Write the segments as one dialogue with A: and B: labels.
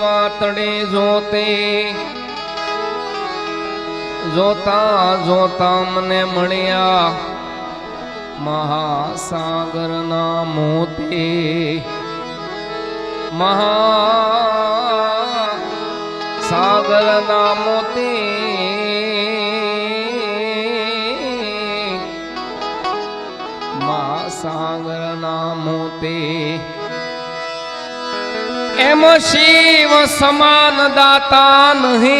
A: વાતડે જોતે જોતા જોતા મને મળ્યા મહાસાગરના મોતી મહાસાગરના મોતી મહાસાગરના મોતી એમ શિવ સમાન દાતા નહીં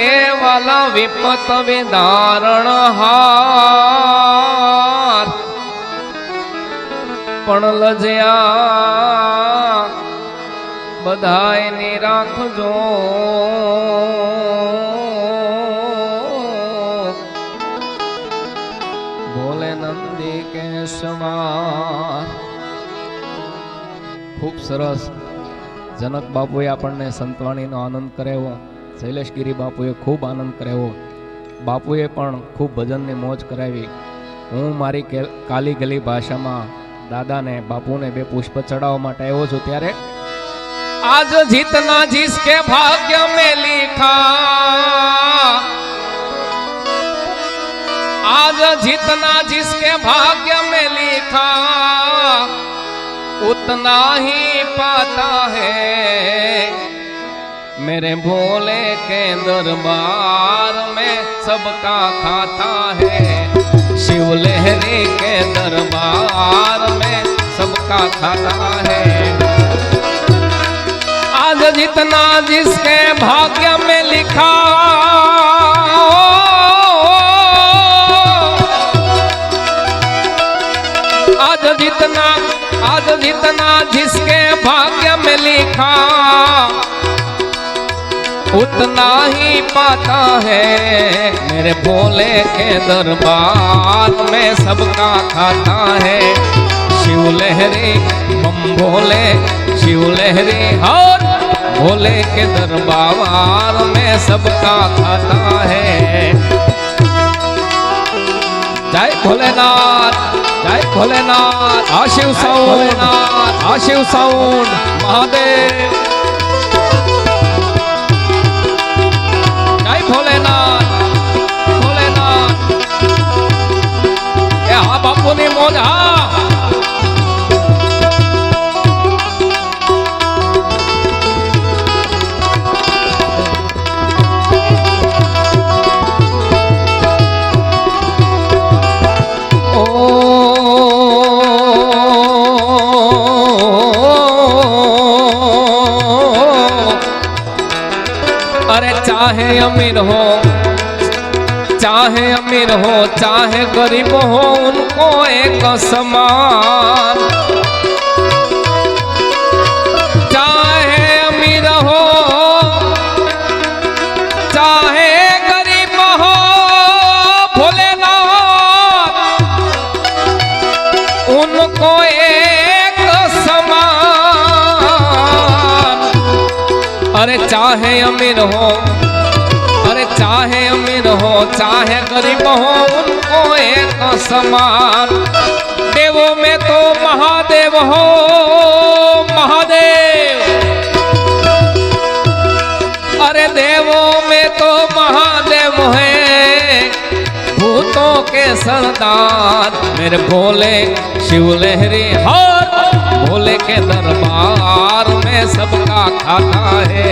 A: એ વાલા વિપત વિધારણ હાર પણ લજ્યા બધાય ની રાખજો ભોલે નંદી કેશવા. ખૂબ સરસ જનક બાપુએ આપણને સંતવાણીનો આનંદ કરાવ્યો, શૈલેષગીરી બાપુએ ખૂબ આનંદ કરાવ્યો, બાપુએ પણ ખૂબ ભજનની મોજ કરાવી. હું મારી કાલી ગલી ભાષામાં દાદાને બાપુને બે પુષ્પ ચડાવવા માટે આવ્યો છું. ત્યારે આજ જીતના जिसके भाग्य में लिखा, आज जितना जिसके भाग्य में लिखा उतना ही पाता है. मेरे भोले के दरबार में सबका खाता है. शिव लहरी के दरबार में सबका खाता है. आज जितना जिसके भाग्य में लिखा, आज जितना जिसके भाग्य में लिखा उतना ही पाता है. मेरे भोले के दरबार में सबका खाता है. शिव लहरी बम भोले, शिव लहरी और भोले के दरबार में सबका खाता है. जय भोलेनाथ, जय भोलेनाथ, आशिव साउंड, आशिव साउंड महादेव. जय भोलेनाथ, भोलेनाथ. ए हा बापूनी मोज हा. अरे चाहे अमीर हो, चाहे अमीर हो, चाहे गरीब हो, उनको एक समान. चाहे अमीर हो, चाहे गरीब हो, भोलेनाथ उनको एक समान. अरे चाहे अमीर हो, अरे चाहे अमीर हो, चाहे गरीब हो, उनको एक समान. देवों में तो महादेव हो, महादेव. अरे देवों में तो महादेव है, भूतों के सरदार. मेरे भोले शिव लहरी हर भोले के दरबार में सबका खाता है.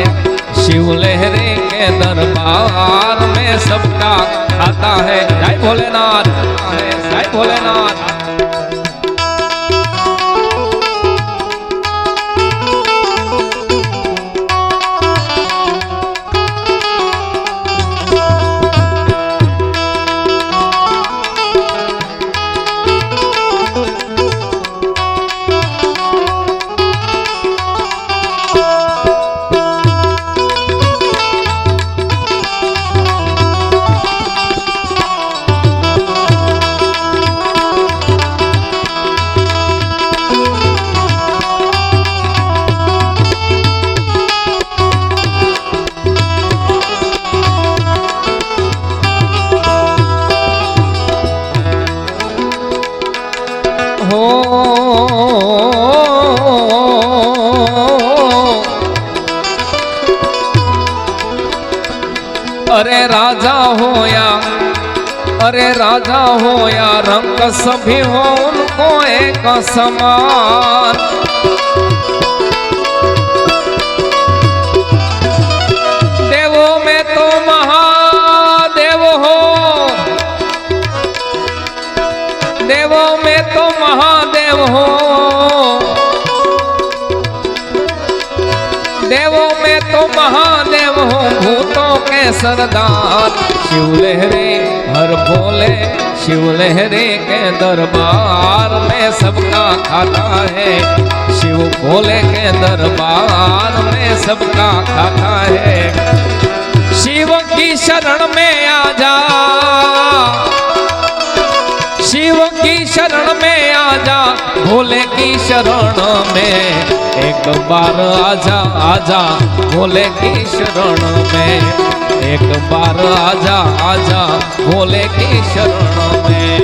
A: शिव लहरी के दरबार में सबका खाता है. जय भोलेनाथ, जय भोलेनाथ. हो अरे राजा हो या रंग सभी हो उनको एक समान। देवों में तो महादेव हो, देवों में तो महादेव हो, देवों में तो महादेव हो, भूतों के सरदार शिव लहरे हर भोले। शिव लहरे के दरबार में सबका खाता है, शिव भोले के दरबार में सबका खाता है। शिव की शरण में आ जा, शिव की शरण में आ जा, भोले की शरण में एक बार आजा आजा, भोले की शरण में एक बार आजा आजा, भोले की शरण में।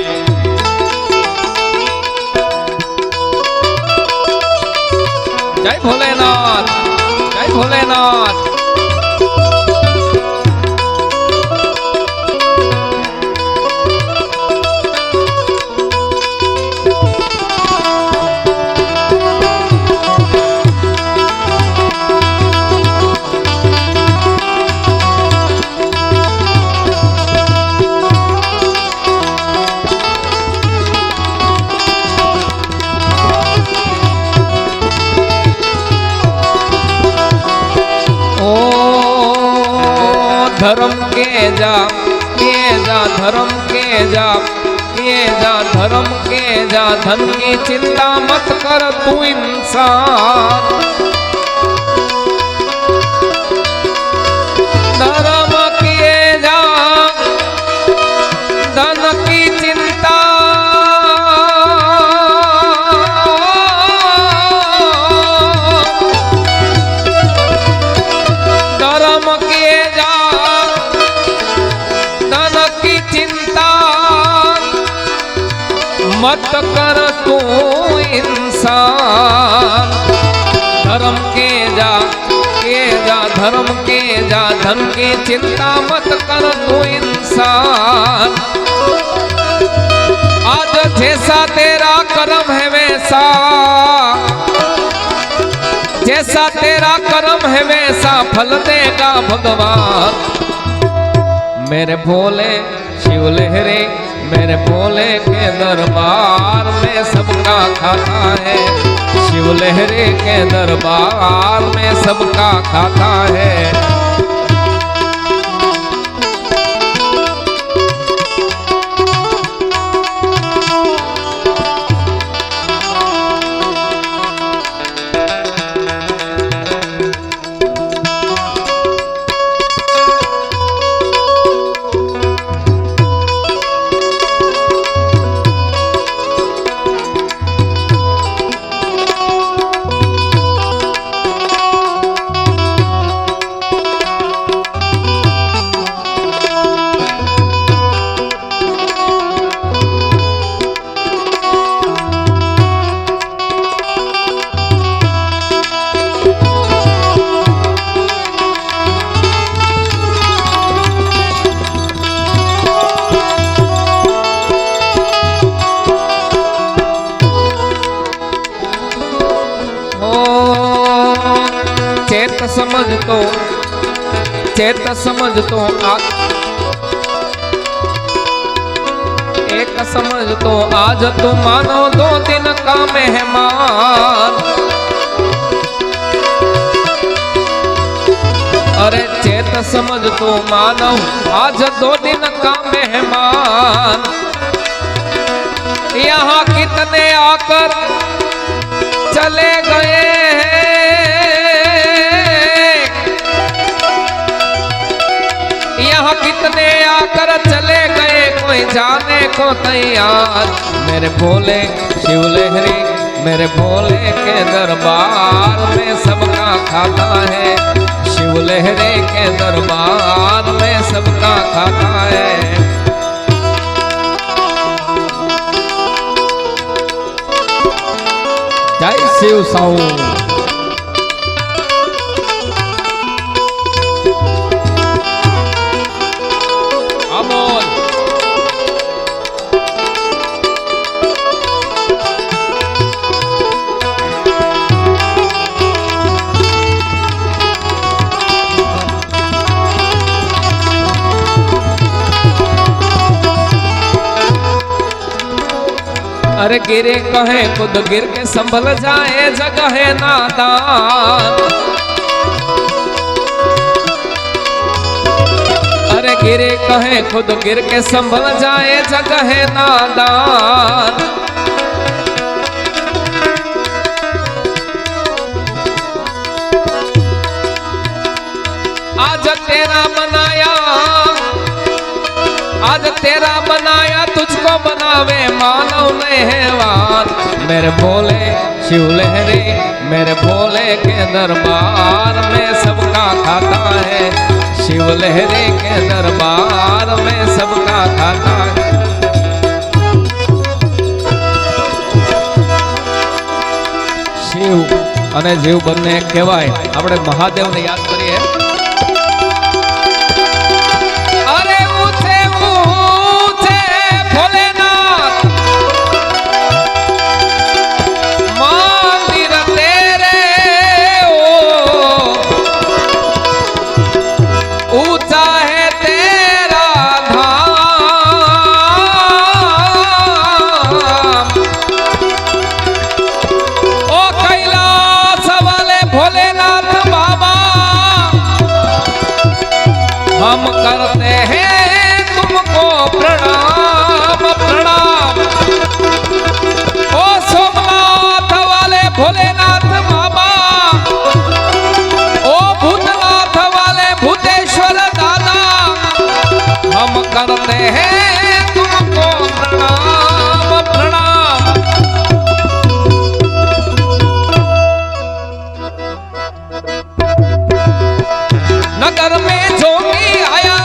A: जय भोलेनाथ, जय भोलेनाथ। धर्म के जा धर्म के जा धर्म के जा, धन की चिंता मत कर तू इंसान। धर्म किए जा धन की चिंता, धर्म किए जा मत कर तू इंसान। धर्म के जा धर्म के जा, धन की चिंता मत कर तू इंसान। आज जैसा तेरा कर्म है वैसा, जैसा तेरा कर्म है वैसा फल देगा भगवान। मेरे भोले शिव लहरे, मेरे भोले के दरबार में सबका खाता है, शिव लहरे के दरबार में सबका खाता है। चेत समझ तो एक समझ तो आज तू मानो 2 दिन का मेहमान। अरे चेत समझ तो मानो आज 2 दिन का मेहमान। यहाँ कितने आकर चले गए हैं, यहाँ कितने आकर चले गए कोई जाने को तैयार। मेरे भोले शिव लहरी, मेरे भोले के दरबार में सबका खाता है, शिव लहरी के दरबार में सबका खाता है। જય શિવ સાઉ અમોલ अरे गिरे कहे खुद गिर के संभल जाए जगह है नादान। अरे गिरे कहे खुद गिर के संभल जाए जगह है नादान। आज तेरा बनाया, आज तेरा बनाया तुझको बनावे मानव नेहवान। मेरे भोले शिव लहरे मेरे भोले के दरबार में सबका खाता है। शिव लहरे के दरबार में सबका खाता है। शिव અને જીવ બંને કહેવાય। આપણે મહાદેવને યાદ કરીએ। हम करते हैं तुमको प्रणाम प्रणाम। ओ सोमनाथ वाले भोलेनाथ बाबा, ओ भूतनाथ वाले भूतेश्वर दादा, हम करते हैं तुमको प्रणाम प्रणाम। नगर में जोगी आया,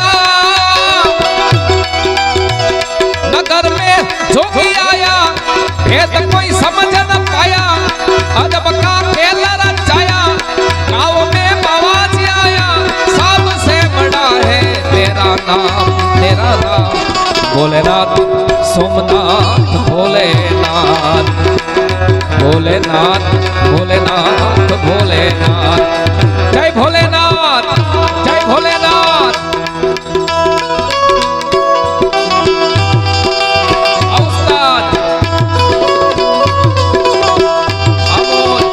A: नगर में जोगी आया, भेद कोई समझ न पाया। अजब का खेल रचाया, गाँव में बाबाजी आया। सबसे बड़ा है तेरा नाम तेरा नाम। भोलेनाथ सोमनाथ भोलेनाथ भोलेनाथ भोलेनाथ भोलेनाथ। जय भोलेनाथ जय भोलेनाथ। उस्ताद अमोल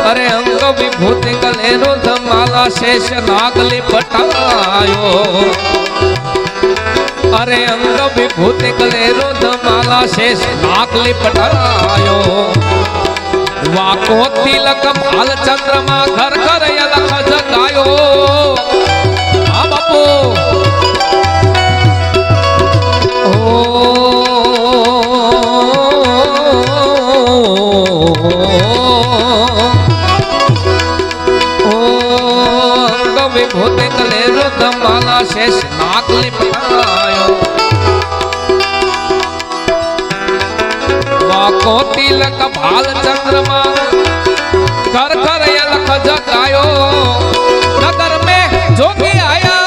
A: अरे अंग विभूति गले रुद्र माला शेष नागली पटायो। अरे अंग विभूति गले रुद्र माला शेष नागली पटायो। वाको तिलक भाल चंद्रमा घर घर अलख जगायो। हाँ बापू विभूति गले रुद्र माला शेष नागली पटायो। वाको तिलक भाल चंद्रमा घर घर अलख जगायो। नगर में जोगी आया,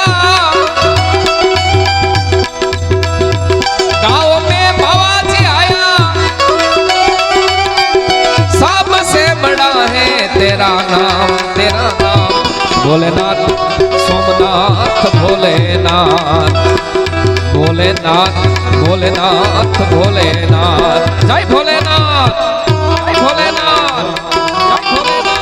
A: गाँव में बाबाजी आया। सबसे बड़ा है तेरा नाम तेरा नाम। भोलेनाथ सोमनाथ भोलेनाथ भोलेनाथ भोलेनाथ भोलेनाथ। जय भोलेनाथ जय भोलेनाथ जय भोलेनाथ।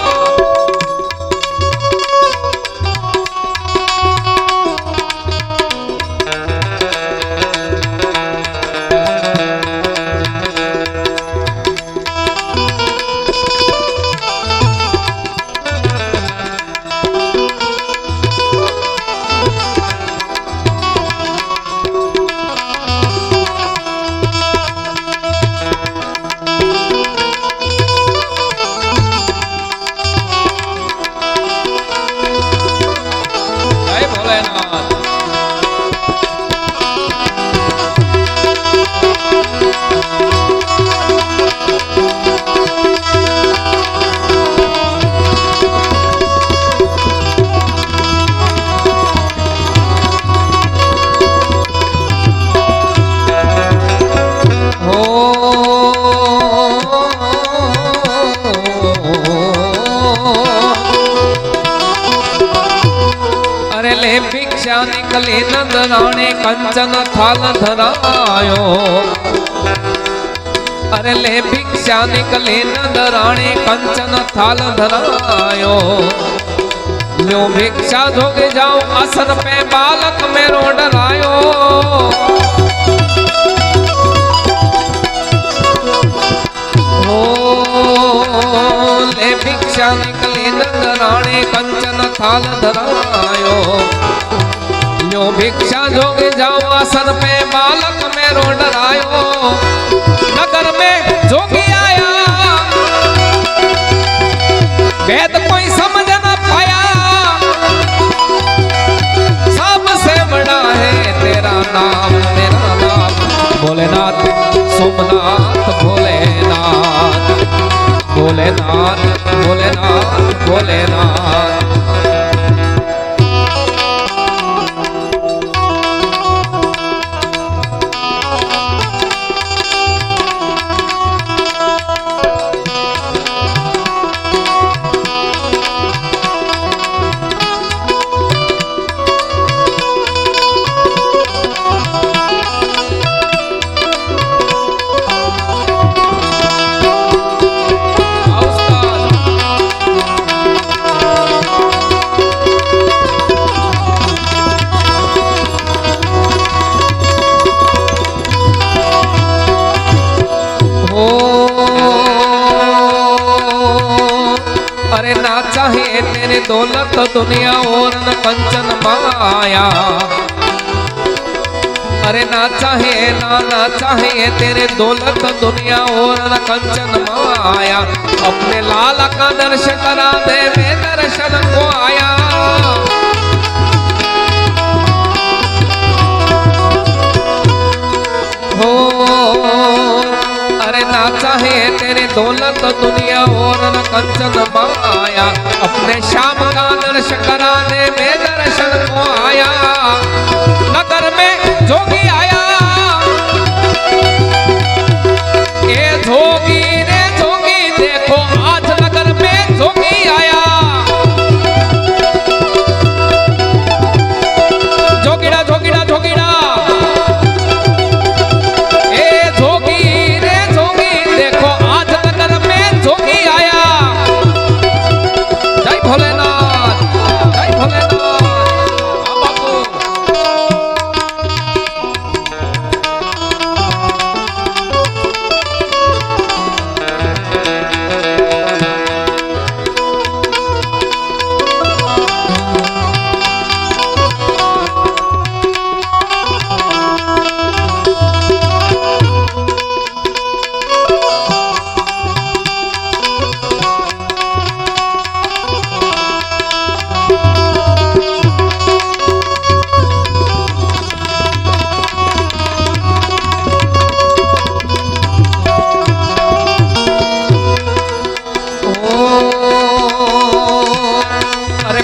A: નીકળી નંદરાણી કંચન થાલ ધરાયો અરે લે ભિક્ષા નીકળી નંદરાણી કંચન થાલ ધરાયો લ્યો ભિક્ષા જોગે જાઉં આસન पे बालक मेरो डरायो ओ ले भिक्षा निकली नंदराणी कंचन थाल धरायो ल्यो भिक्षा जोगे जाओ आसन पे बालक मेरो डरायो नगर में जोगी आया वेद कोई समझ न पाया सबसे बड़ा है तेरा नाम भोलेनाथ सोमनाथ भोलेनाथ भोलेनाथ भोलेनाथ भोलेनाथ अरे ना चाहे तेरे दौलत दुनिया और न कंचन माया अरे ना चाहे तेरे दौलत दुनिया और न कंचन माया अपने लाला का दर्शन करा दे मैं दर्शन को आया हो अरे ना चाहे तेरे दौलत दुनिया और न कंचन माया अपने श्याम का दर्शन करा दे मैं दर्शन को आया नगर में जोगी आया ए जोगी रे जोगी देखो आज नगर में जोगी आया जोगीड़ा जोगीड़ा जोगीड़ा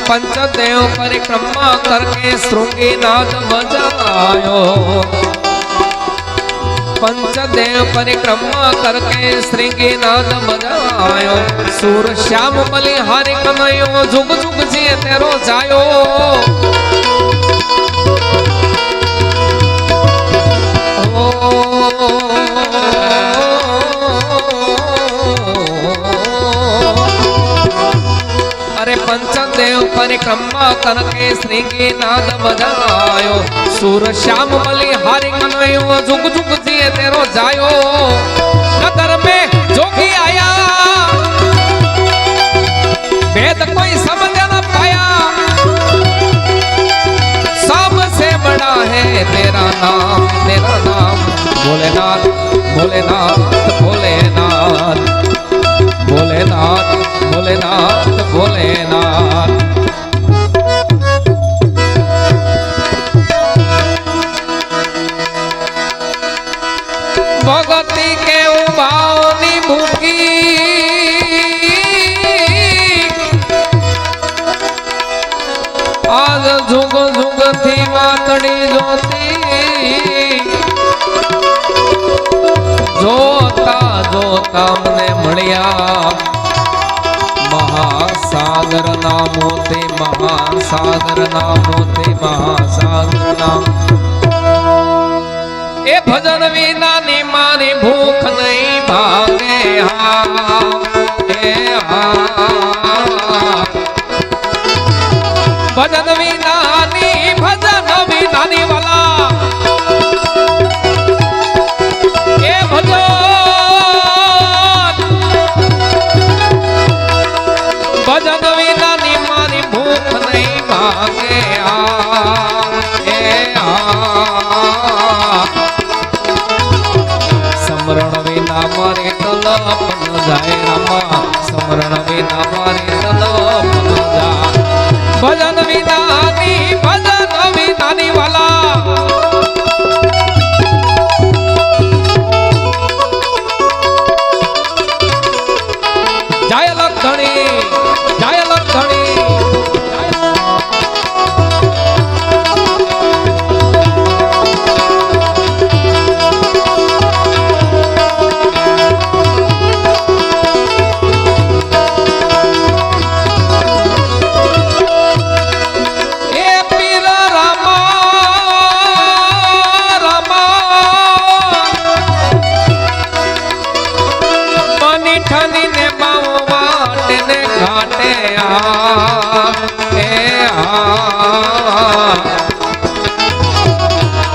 A: पंचदेव परिक्रमा करके श्रृंगीनाद बजायो पंचदेव परिक्रमा करके श्रृंगीनाद बजायो सूर श्याम बलिहारी कन्हैयो जुग जुग जी तेरो जायो अरे पंचदेव परिक्रमा करके श्रृंगीनाद बजायो सूर श्याम बलिहारी कन्हैयो जुग जुग जिए तेरो जायो नगर में जोगी आया वेद कोई समझ न पाया सबसे बड़ा है तेरा नाम भोलेनाथ भोलेनाथ भोलेनाथ भोलेनाथ भोलेनाथ भोलेनाथ भगती के उभावनी भूखी आज जुग जुग थी मातड़ी ज्योति जोता जोता मने मळिया महासागर नामो ते महासागर नामो ते महासागर ભાગના એ ભજન વિનાની મારી ભૂખ નહીં ભાગે હા એ હા ભજન વિનાની વાલા એ ભજન વિનાની મારી ભૂખ નહીં ભાગે એ સમરણ વિના મારે તલપ ન જાય રામા સમરણ વિના મારે તલપ ન જાય ભજન વિનાની વાલા જાય લખણી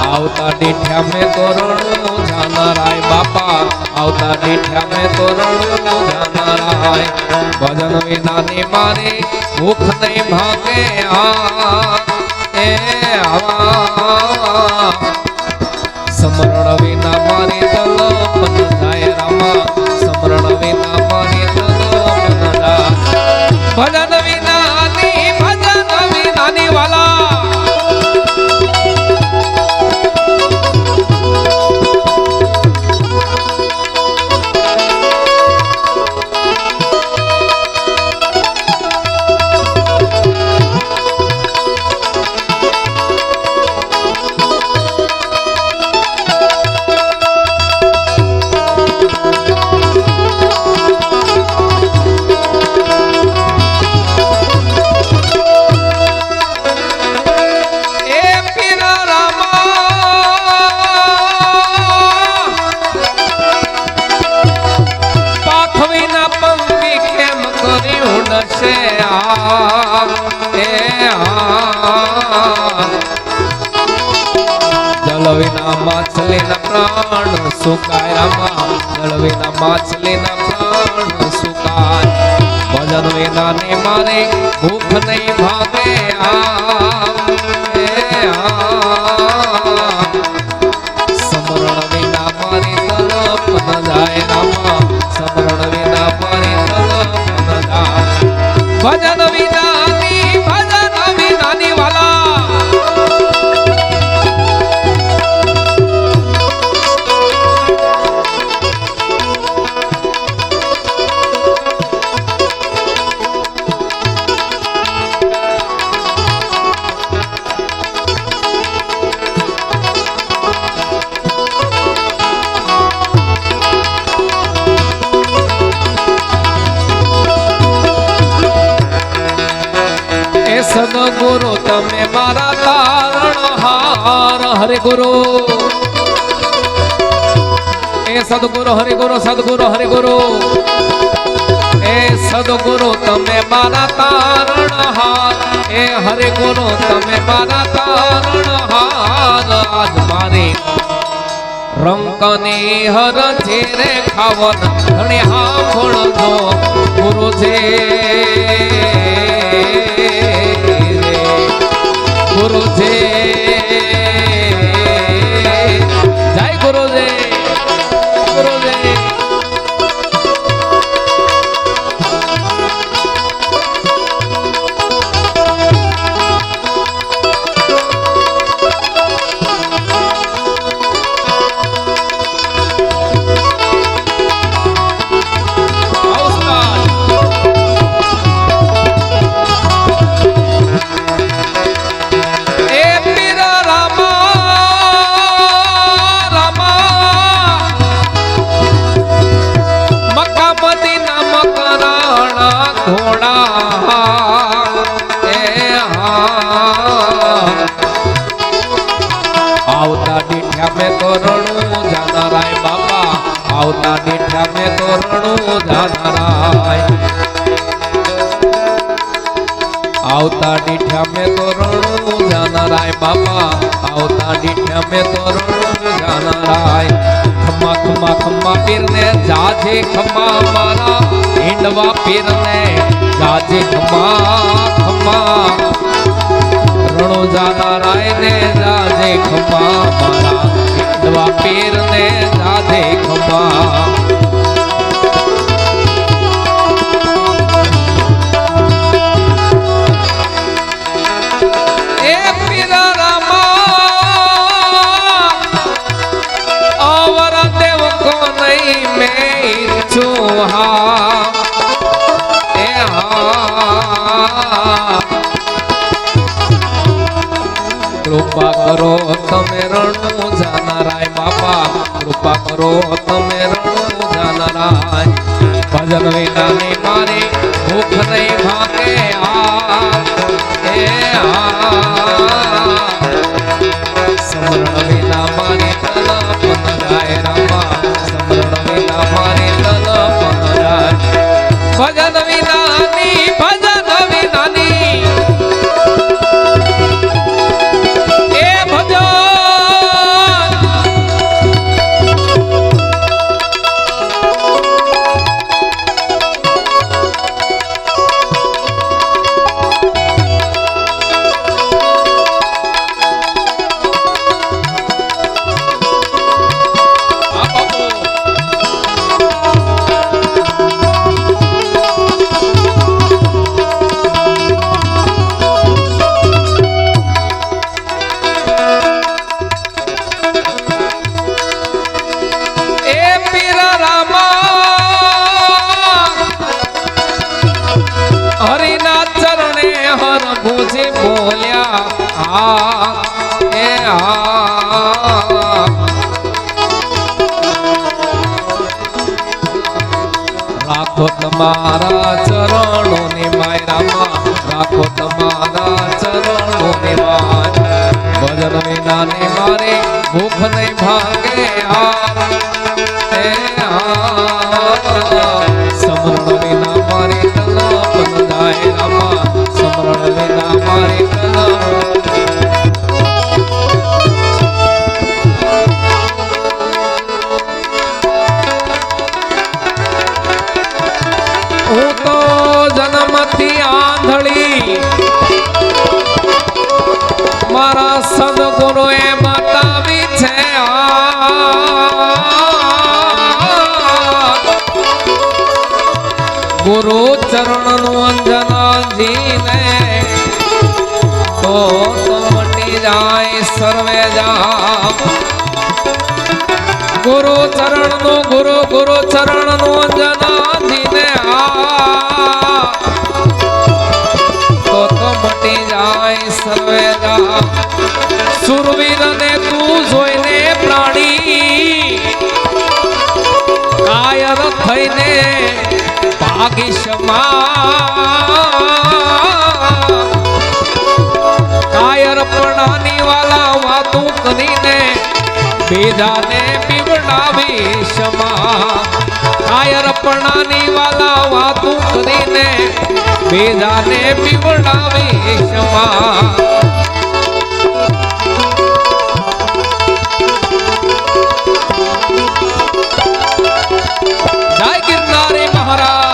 A: આવતા દીઠ્યા મેં તોરણ જાનારાય બાપા આવતા દીઠ્યા મેં તોરણ જાનારાય ભજન વિનાની મારે ભૂખ નહીં ભાગે એ આવા સમરણ વિના મારી તલપ ન જાય રામા સમરણ વિના મારી તલપ ન જાય ભજન વિનાની વાલા જળ વિના માછલીના પ્રાણ સુકાય રામા જળ વિના માછલીના પ્રાણ સુકાય ભજન વિનાની મારે ભૂખ નહીં ભાગે સમરણ વિના મારી તરફ ન જાય રામા સમરણ વિના મારી તરફ ન જાય ભજન વિનાની વાલા સદગુરુ તમે મારા તારણહાર હરે ગુરુ એ સદગુરુ હરે ગુરુ સદગુરુ હરે ગુરુ એ સદગુરુ તમે મારા તારણહાર એ હરે ગુરુ તમે મારા તારણહાર આજ મારી રંકની હર જેરે ખાવન ઘણી હા ભણજો ગુરુ છે ગુરુજી જય ગુરુજી ગુરુજી એ મેં તો રણું જાનારાય આવતા ડીઠ્યા મેં તો રણું જાનારાય બાપા આવતા ડીઠ્યા મેં તો રણું જાનારાય ખમ્મા ખમ્મા ખમ્મા પીરને જાજે ખમ્મા મારા હિંડવા પીરને જાજે ખમ્મા ખમ્મા રણો જાનારાય ને જાજે ખમ્મા મારા હિંડવા પીરને જાજે ખમ્મા કૃપા કરો તમે રણું જાનારાય બાપા કૃપા કરો તમે રણું જાનારાય ભજન વિનાની મારી ભૂખ નહીં ભાગે સમરણ વિના મારી તલપ ન જાય રામા સમરણ વિના મારી તલપ ન જાય ભજન વિનાની રાખો તમારા ચરણો ની માય રામા રાખો તમારા ચરણો ની માય ભજન વિના ને મારે ભૂખ નહીં ભાગે સમરણ વિના મારી તલપ ન જાય રામા સમરણ વિના મારી તલપ હું તો જન્મથી આંધળી મારા સદગુરુએ બતાવી છે ગુરુ ચરણનું અંજનાજીને તો મટી જાય સર્વે જા ગુરુ ચરણનું ગુરુ ચરણનું અંજનાજીને તો મટી જાય સર્વે જા સુરવીરને તું જોઈને પ્રાણી કાયર થઈને કાયરપણાની વાલા વાતું કરીને બીજાને બીવડાવી ક્ષમા કાયરપણાની વાલા વાતું કરીને બીજાને બીવડાવી ક્ષમા જય ગિરનારી મહારાજ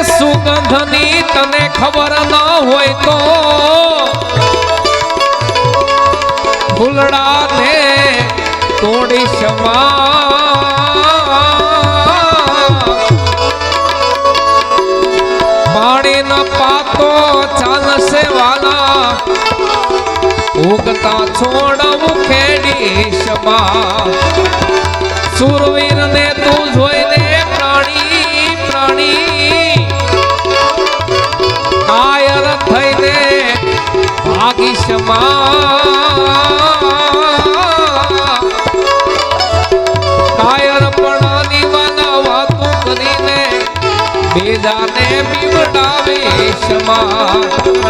A: સુગંધની તને ખબર ના હોય તો ફૂલડા ને તોડી ક્ષમા પાણી ન પાતો ચાલશે વાલા ઉગતા છોડવું ખેડી ક્ષમા સુરવીર ને તું જોઈને પ્રાણી કાયર થઈને ભાગી ક્ષમા કાયરપણાની વાલા વાતું કરીને બીજાને બીવડાવે ક્ષમા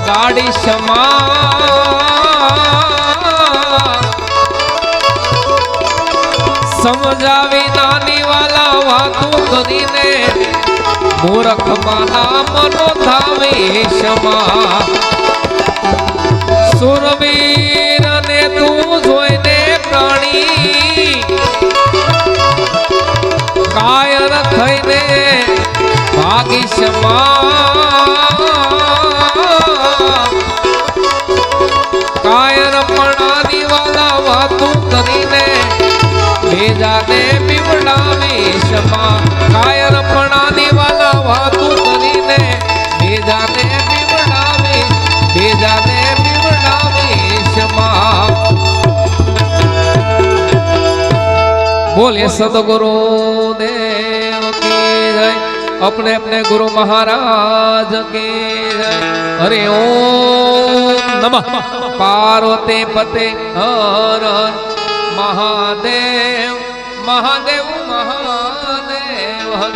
A: લાડી સમા સમજાવી નાની વાલા વાતું કરીને મૂર્ખ માના મનો ધાવે ક્ષમા સુરવીર ને તું જોઈને પ્રાણી કાયર થઈને ભાગી ક્ષમા કાયર પણાની વાલા વાતું કરીને બેજાને બીવડાવી ક્ષમા કાયર પણાની વાલા વાતું કરીને બેજાને બીવડાવી ક્ષમા बोले सदगुरु देव की जय अपने अपने गुरु महाराज की जय हरि ओम नमः पार्वती पते हर हर महादेव महादेव महादेव हर